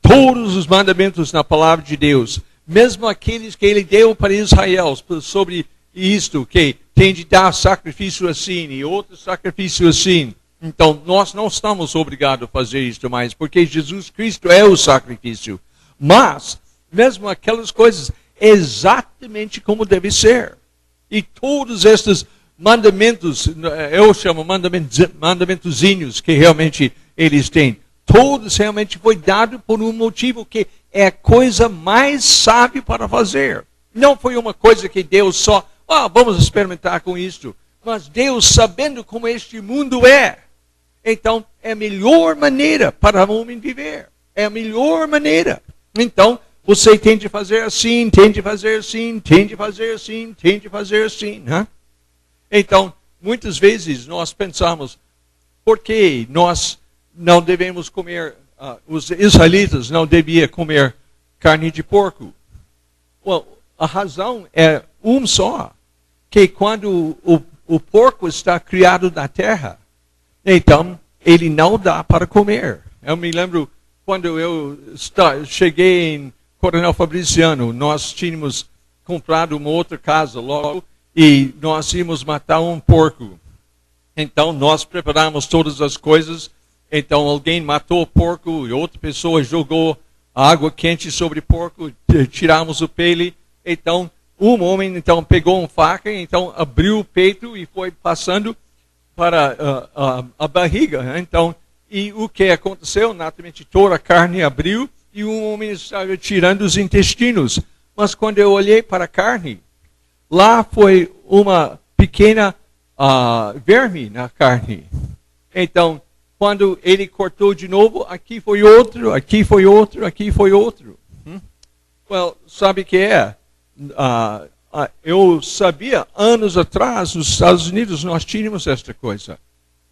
todos os mandamentos na palavra de Deus, mesmo aqueles que Ele deu para Israel, sobre isto, que tem de dar sacrifício assim e outro sacrifício assim. Então, nós não estamos obrigados a fazer isto mais, porque Jesus Cristo é o sacrifício. Mas, mesmo aquelas coisas, exatamente como deve ser. E todos estes mandamentos, eu chamo mandamentozinhos, que realmente eles têm, todos realmente foi dado por um motivo que é a coisa mais sábia para fazer. Não foi uma coisa que Deus só, vamos experimentar com isto. Mas Deus, sabendo como este mundo é, então é a melhor maneira para o homem viver. É a melhor maneira. Então, você tem de fazer assim, tem de fazer assim, tem de fazer assim, tem de fazer assim. Né? Então, muitas vezes nós pensamos, por que nós não devemos comer, os israelitas não deviam comer carne de porco? Well, a razão é só, que quando o porco está criado na terra, então ele não dá para comer. Eu me lembro quando eu cheguei em Coronel Fabriciano, nós tínhamos comprado uma outra casa logo e nós íamos matar um porco. Então nós preparamos todas as coisas. Então alguém matou o porco e outra pessoa jogou água quente sobre o porco, tiramos o pele. Então um homem pegou uma faca, então abriu o peito e foi passando para a barriga. Então, e o que aconteceu? Naturalmente toda a carne abriu e um homem estava tirando os intestinos. Mas quando eu olhei para a carne, lá foi uma pequena verme na carne. Então, quando ele cortou de novo, aqui foi outro, aqui foi outro, aqui foi outro. Well, sabe o que é? Eu sabia, anos atrás, nos Estados Unidos, nós tínhamos esta coisa.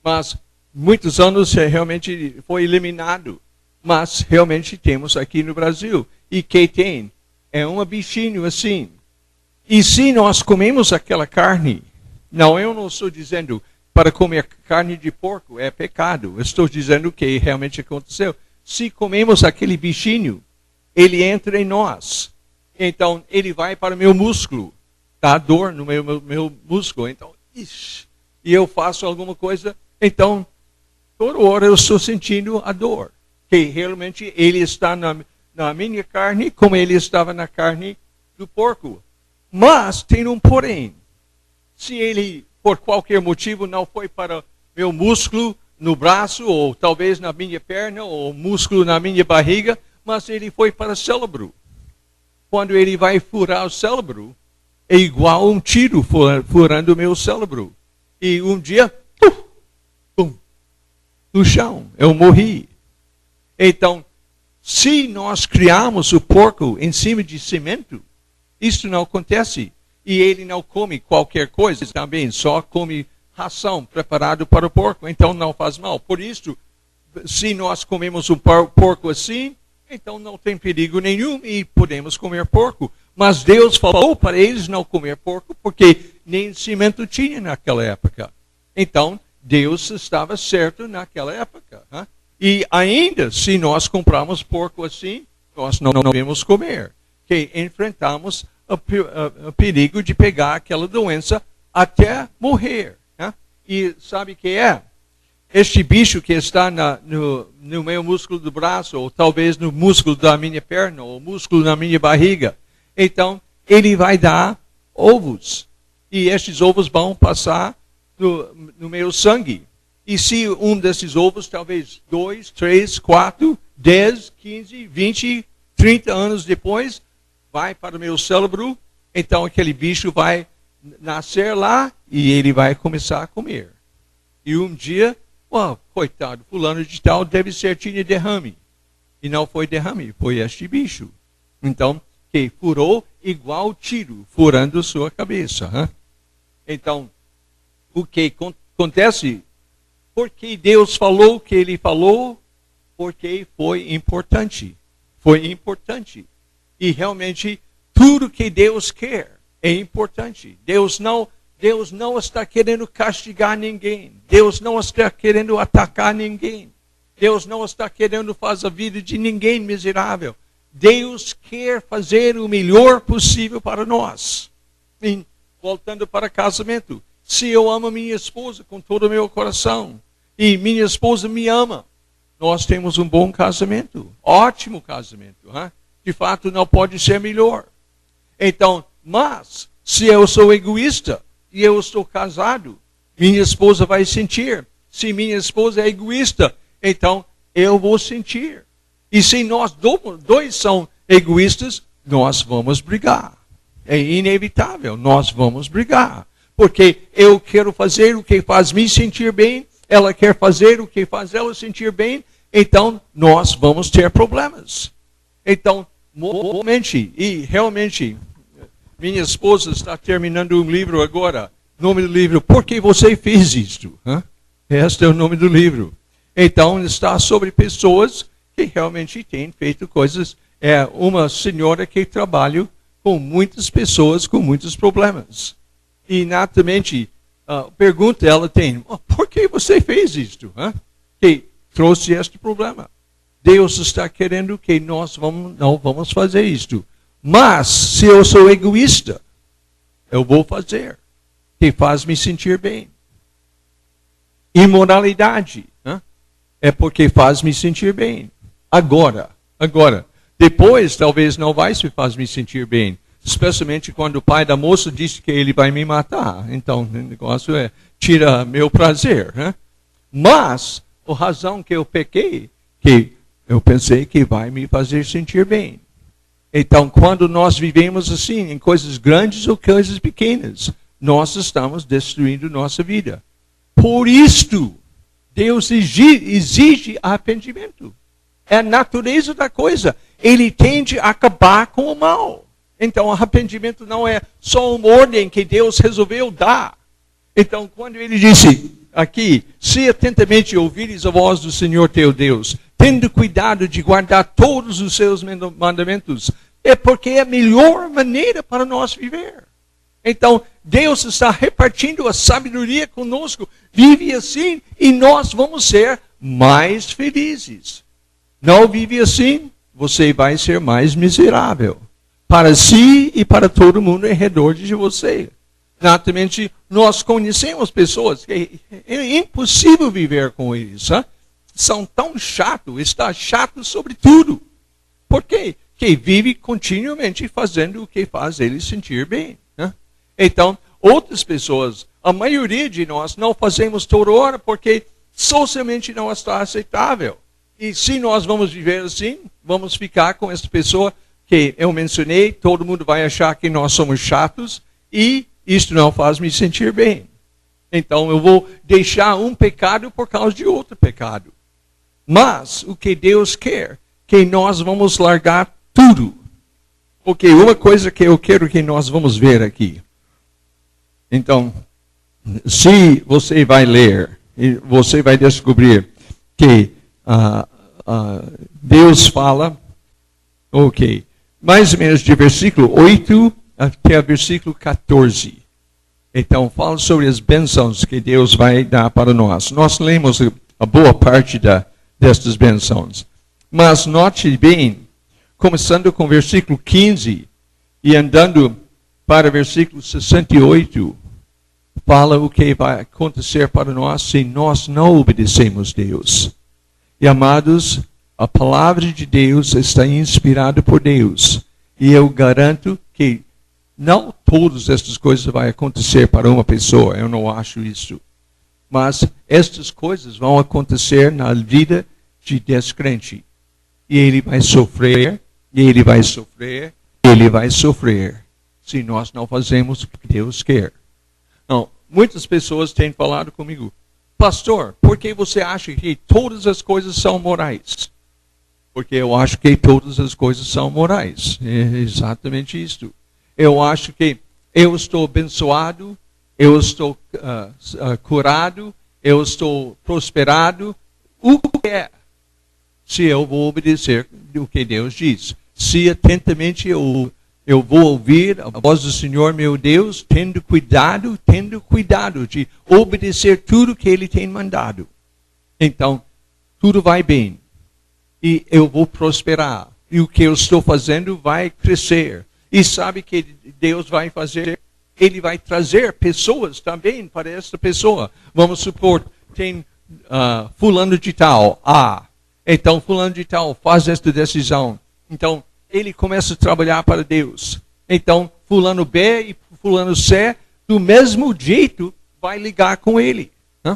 Mas, muitos anos realmente foi eliminado. Mas, realmente, temos aqui no Brasil. E que tem? É um bichinho assim. E se nós comemos aquela carne, eu não estou dizendo para comer carne de porco é pecado. Eu estou dizendo o que realmente aconteceu. Se comemos aquele bichinho, ele entra em nós. Então, ele vai para o meu músculo. Dá dor no meu músculo. Então, e eu faço alguma coisa. Então, toda hora eu estou sentindo a dor. Que realmente ele está na minha carne, como ele estava na carne do porco. Mas tem um porém. Se ele, por qualquer motivo, não foi para meu músculo no braço, ou talvez na minha perna, ou músculo na minha barriga, mas ele foi para o cérebro. Quando ele vai furar o cérebro, é igual um tiro furando o meu cérebro. E um dia, pum, no chão, eu morri. Então, se nós criarmos o porco em cima de cimento, isso não acontece. E ele não come qualquer coisa também, só come ração preparada para o porco. Então não faz mal. Por isso, se nós comemos um porco assim, então não tem perigo nenhum e podemos comer porco. Mas Deus falou para eles não comer porco, porque nem cimento tinha naquela época. Então, Deus estava certo naquela época. Né? E ainda, se nós comprarmos porco assim, nós não devemos comer. Que enfrentamos o perigo de pegar aquela doença até morrer. Né? E sabe o que é? Este bicho que está no meu músculo do braço, ou talvez no músculo da minha perna, ou músculo na minha barriga. Então, ele vai dar ovos. E estes ovos vão passar no meu sangue. E se um desses ovos, talvez 2, 3, 4, 10, 15, 20, 30 anos depois, vai para o meu cérebro, então aquele bicho vai nascer lá e ele vai começar a comer. E um dia, coitado, fulano de tal tinha derrame. E não foi derrame, foi este bicho. Então, que furou igual tiro, furando sua cabeça. Hein? Então, o que acontece? Porque Deus falou o que Ele falou, porque foi importante. Foi importante. E realmente, tudo que Deus quer é importante. Deus não está querendo castigar ninguém. Deus não está querendo atacar ninguém. Deus não está querendo fazer a vida de ninguém miserável. Deus quer fazer o melhor possível para nós. E, voltando para casamento, se eu amo minha esposa com todo o meu coração, e minha esposa me ama, nós temos um bom casamento, ótimo casamento. Hein? De fato, não pode ser melhor. Então, mas, se eu sou egoísta, e eu estou casado, minha esposa vai sentir. Se minha esposa é egoísta, então eu vou sentir. E se nós dois são egoístas, nós vamos brigar. É inevitável, nós vamos brigar. Porque eu quero fazer o que faz me sentir bem, ela quer fazer o que faz ela sentir bem, então nós vamos ter problemas. Então, realmente, minha esposa está terminando um livro agora. O nome do livro, Por que você fez isto? Este é o nome do livro. Então, está sobre pessoas que realmente têm feito coisas. É uma senhora que trabalha com muitas pessoas com muitos problemas. E, naturalmente, pergunta ela tem, por que você fez isto? Que trouxe este problema. Deus está querendo que nós não vamos fazer isto. Mas, se eu sou egoísta, eu vou fazer. Que faz me sentir bem. Imoralidade. É porque faz me sentir bem. Agora. Depois, talvez não vai se faz me sentir bem. Especialmente quando o pai da moça disse que ele vai me matar. Então, o negócio tira meu prazer. Mas, a razão que eu pequei, que eu pensei que vai me fazer sentir bem. Então, quando nós vivemos assim, em coisas grandes ou coisas pequenas, nós estamos destruindo nossa vida. Por isto, Deus exige arrependimento. É a natureza da coisa. Ele tende a acabar com o mal. Então, arrependimento não é só uma ordem que Deus resolveu dar. Então, quando ele disse aqui, se atentamente ouvires a voz do Senhor teu Deus, tendo cuidado de guardar todos os seus mandamentos, é porque é a melhor maneira para nós viver. Então, Deus está repartindo a sabedoria conosco. Vive assim e nós vamos ser mais felizes. Não vive assim, você vai ser mais miserável. Para si e para todo mundo ao redor de você. Naturalmente, nós conhecemos pessoas que é impossível viver com eles. São tão chatos, está chato sobre tudo. Por quê? Que vive continuamente fazendo o que faz eles sentir bem. Então, outras pessoas, a maioria de nós não fazemos toda hora porque socialmente não está aceitável. E se nós vamos viver assim, vamos ficar com essa pessoa que eu mencionei, todo mundo vai achar que nós somos chatos e isto não faz me sentir bem. Então eu vou deixar um pecado por causa de outro pecado. Mas o que Deus quer, que nós vamos largar tudo. Porque uma coisa que eu quero que nós vamos ver aqui. Então, se você vai ler, você vai descobrir que Deus fala Ok. Mais ou menos de versículo 8 até o versículo 14. Então, fala sobre as bênçãos que Deus vai dar para nós. Nós lemos a boa parte destas bênçãos. Mas note bem, começando com o versículo 15 e andando para o versículo 68, fala o que vai acontecer para nós se nós não obedecemos Deus. E amados, a palavra de Deus está inspirada por Deus. E eu garanto que não todas estas coisas vão acontecer para uma pessoa, eu não acho isso. Mas estas coisas vão acontecer na vida de descrente. E ele vai sofrer, e ele vai sofrer, e ele vai sofrer, se nós não fazemos o que Deus quer. Não, muitas pessoas têm falado comigo, pastor, por que você acha que todas as coisas são morais? Porque eu acho que todas as coisas são morais. É exatamente isso. Eu acho que eu estou abençoado, eu estou curado, eu estou prosperado. O que é? Se eu vou obedecer o que Deus diz. Se atentamente eu vou ouvir a voz do Senhor meu Deus, tendo cuidado de obedecer tudo que Ele tem mandado. Então, tudo vai bem. E eu vou prosperar. E o que eu estou fazendo vai crescer. E sabe o que Deus vai fazer? Ele vai trazer pessoas também para essa pessoa. Vamos supor, tem fulano de tal, então fulano de tal faz esta decisão. Então, ele começa a trabalhar para Deus. Então, fulano B e fulano C, do mesmo jeito, vai ligar com ele. Né?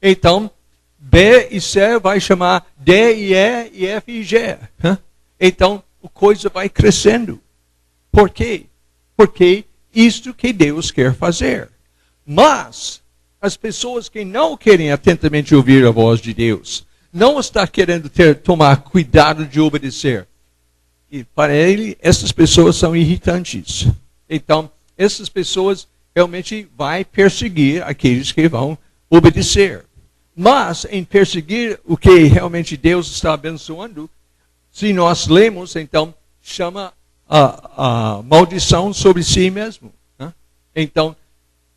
Então, B e C vai chamar D e E e F e G. Né? Então, a coisa vai crescendo. Por quê? Porque isto que Deus quer fazer. Mas, as pessoas que não querem atentamente ouvir a voz de Deus, não está querendo tomar cuidado de obedecer. E para ele, essas pessoas são irritantes. Então, essas pessoas realmente vai perseguir aqueles que vão obedecer. Mas, em perseguir o que realmente Deus está abençoando, se nós lemos, então, chama a maldição sobre si mesmo. Né? Então,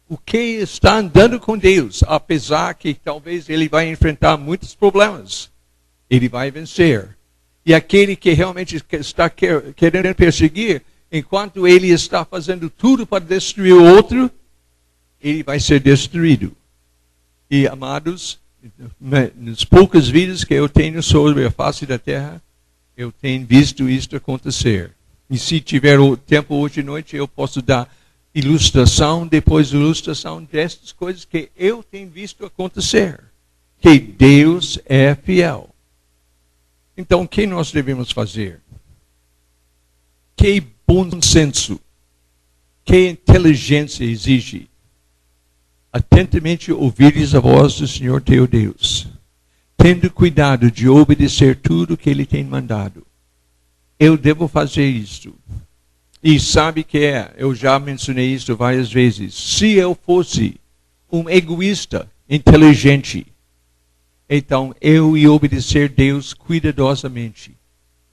o que está andando com Deus, apesar que talvez ele vai enfrentar muitos problemas, ele vai vencer. E aquele que realmente está querendo perseguir, enquanto ele está fazendo tudo para destruir o outro, ele vai ser destruído. E, amados, nas poucas vidas que eu tenho sobre a face da terra, eu tenho visto isto acontecer. E se tiver o tempo hoje à noite, eu posso dar ilustração, depois de ilustração destas coisas que eu tenho visto acontecer. Que Deus é fiel. Então, o que nós devemos fazer? Que bom senso, que inteligência exige atentamente ouvires a voz do Senhor teu Deus, tendo cuidado de obedecer tudo que Ele tem mandado. Eu devo fazer isto. E sabe que eu já mencionei isso várias vezes. Se eu fosse um egoísta inteligente, então eu ia obedecer Deus cuidadosamente.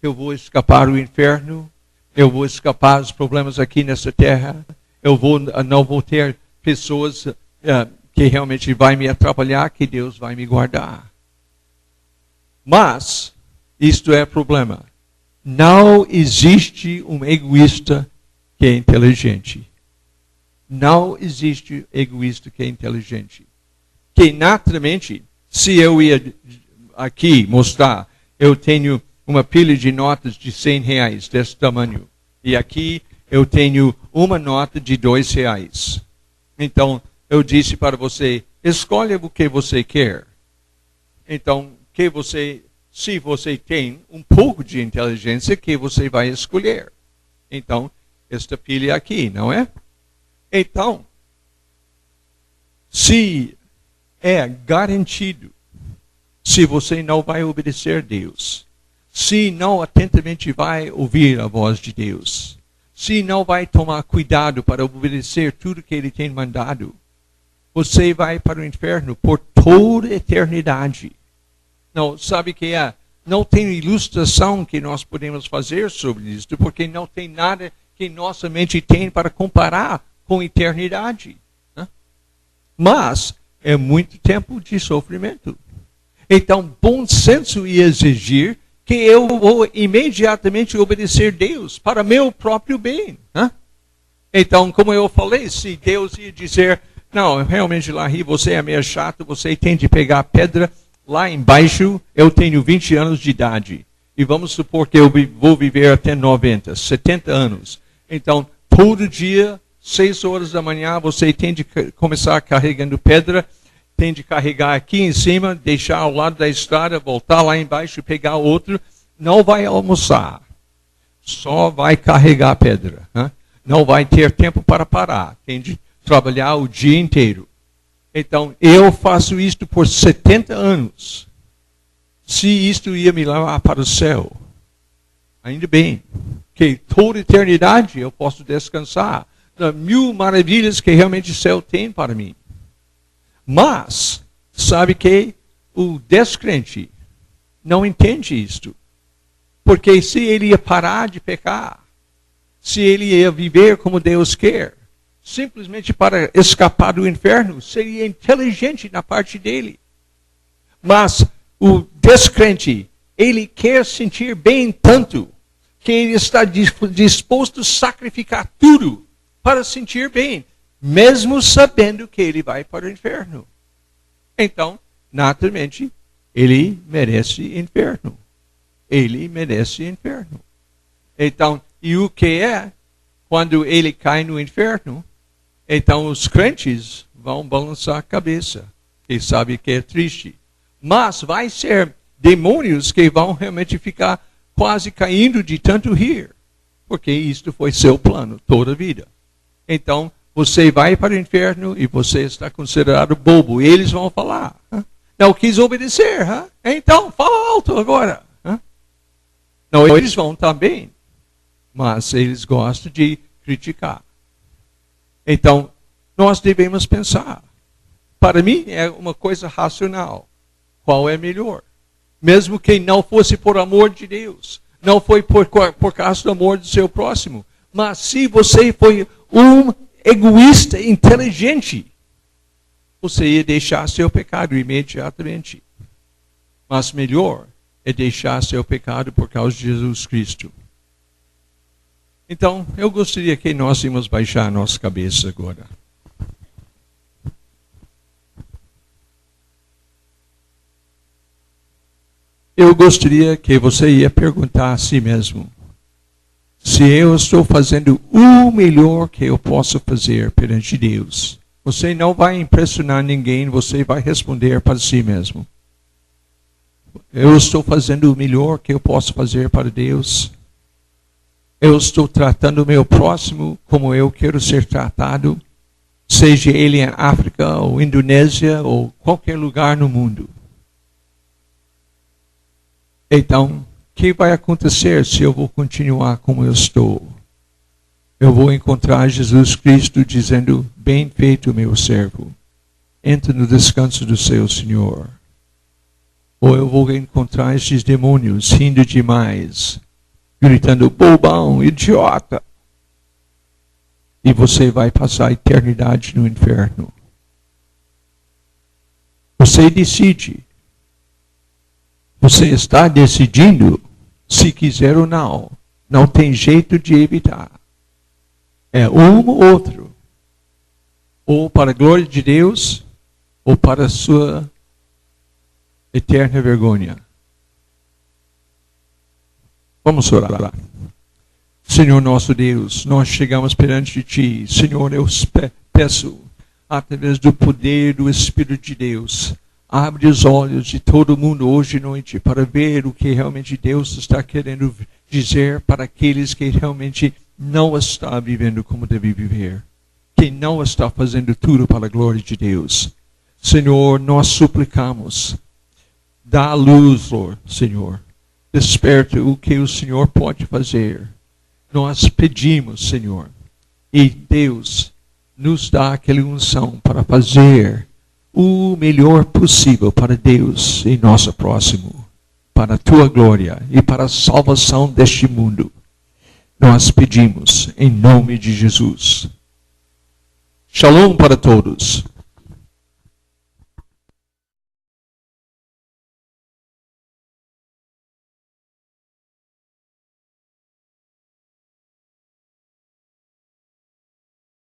Eu vou escapar do inferno, eu vou escapar dos problemas aqui nessa terra, não vou ter pessoas que realmente vai me atrapalhar, que Deus vai me guardar. Mas, isto é problema. Não existe um egoísta que é inteligente. Não existe egoísta que é inteligente. Que naturalmente, se eu ia aqui mostrar, eu tenho uma pilha de notas de R$100 desse tamanho. E aqui eu tenho uma nota de R$2. Então, eu disse para você, escolha o que você quer. Então, se você tem um pouco de inteligência, que você vai escolher. Então, esta pilha aqui, não é? Então, se é garantido, se você não vai obedecer a Deus, se não atentamente vai ouvir a voz de Deus, se não vai tomar cuidado para obedecer tudo que Ele tem mandado, você vai para o inferno por toda a eternidade. Não, sabe que não tem ilustração que nós podemos fazer sobre isso, porque não tem nada que nossa mente tem para comparar com eternidade. Né? Mas é muito tempo de sofrimento. Então, bom senso ia exigir que eu vou imediatamente obedecer Deus para meu próprio bem. Né? Então, como eu falei, se Deus ia dizer, não, realmente, Larry, você é meio chato, você tem de pegar a pedra lá embaixo, eu tenho 20 anos de idade. E vamos supor que eu vou viver até 90, 70 anos. Então, todo dia, 6 horas da manhã, você tem de começar carregando pedra, tem de carregar aqui em cima, deixar ao lado da estrada, voltar lá embaixo e pegar outro. Não vai almoçar. Só vai carregar pedra. Né? Não vai ter tempo para parar. Tem de trabalhar o dia inteiro. Então, eu faço isto por 70 anos. Se isto ia me levar para o céu, ainda bem, que toda eternidade eu posso descansar das 1000 maravilhas que realmente o céu tem para mim. Mas, sabe que o descrente não entende isto. Porque se ele ia parar de pecar, se ele ia viver como Deus quer, simplesmente para escapar do inferno, seria inteligente na parte dele. Mas o descrente, ele quer sentir bem tanto, que ele está disposto a sacrificar tudo para sentir bem, mesmo sabendo que ele vai para o inferno. Então, naturalmente, ele merece inferno. Ele merece inferno. Então, e o que é? Quando ele cai no inferno, então os crentes vão balançar a cabeça. Eles sabem que é triste. Mas vai ser demônios que vão realmente ficar quase caindo de tanto rir. Porque isto foi seu plano toda a vida. Então, você vai para o inferno e você está considerado bobo. E eles vão falar. Não quis obedecer. Então, fala alto agora. Não, eles vão também. Mas eles gostam de criticar. Então, nós devemos pensar. Para mim, é uma coisa racional. Qual é melhor? Mesmo que não fosse por amor de Deus. Não foi por causa do amor do seu próximo. Mas se você foi um egoísta inteligente, você ia deixar seu pecado imediatamente. Mas melhor é deixar seu pecado por causa de Jesus Cristo. Então, eu gostaria que nós íamos baixar a nossa cabeça agora. Eu gostaria que você ia perguntar a si mesmo, se eu estou fazendo o melhor que eu posso fazer perante Deus. Você não vai impressionar ninguém, você vai responder para si mesmo. Eu estou fazendo o melhor que eu posso fazer para Deus. Eu estou tratando o meu próximo como eu quero ser tratado, seja ele em África ou Indonésia ou qualquer lugar no mundo. Então, o que vai acontecer se eu vou continuar como eu estou? Eu vou encontrar Jesus Cristo dizendo, bem feito, meu servo. Entra no descanso do seu Senhor. Ou eu vou encontrar esses demônios rindo demais, gritando, bobão, idiota. E você vai passar a eternidade no inferno. Você decide. Você está decidindo se quiser ou não. Não tem jeito de evitar. É um ou outro. Ou para a glória de Deus, ou para a sua eterna vergonha. Vamos orar. Senhor nosso Deus, nós chegamos perante Ti. Senhor, eu peço, através do poder do Espírito de Deus, abre os olhos de todo mundo hoje à noite para ver o que realmente Deus está querendo dizer para aqueles que realmente não estão vivendo como deve viver. Que não está fazendo tudo para a glória de Deus. Senhor, nós suplicamos. Dá a luz, Lord, Senhor. Desperta o que o Senhor pode fazer. Nós pedimos, Senhor. E Deus nos dá aquela unção para fazer o melhor possível para Deus e nosso próximo. para a tua glória e para a salvação deste mundo. Nós pedimos em nome de Jesus. Shalom para todos.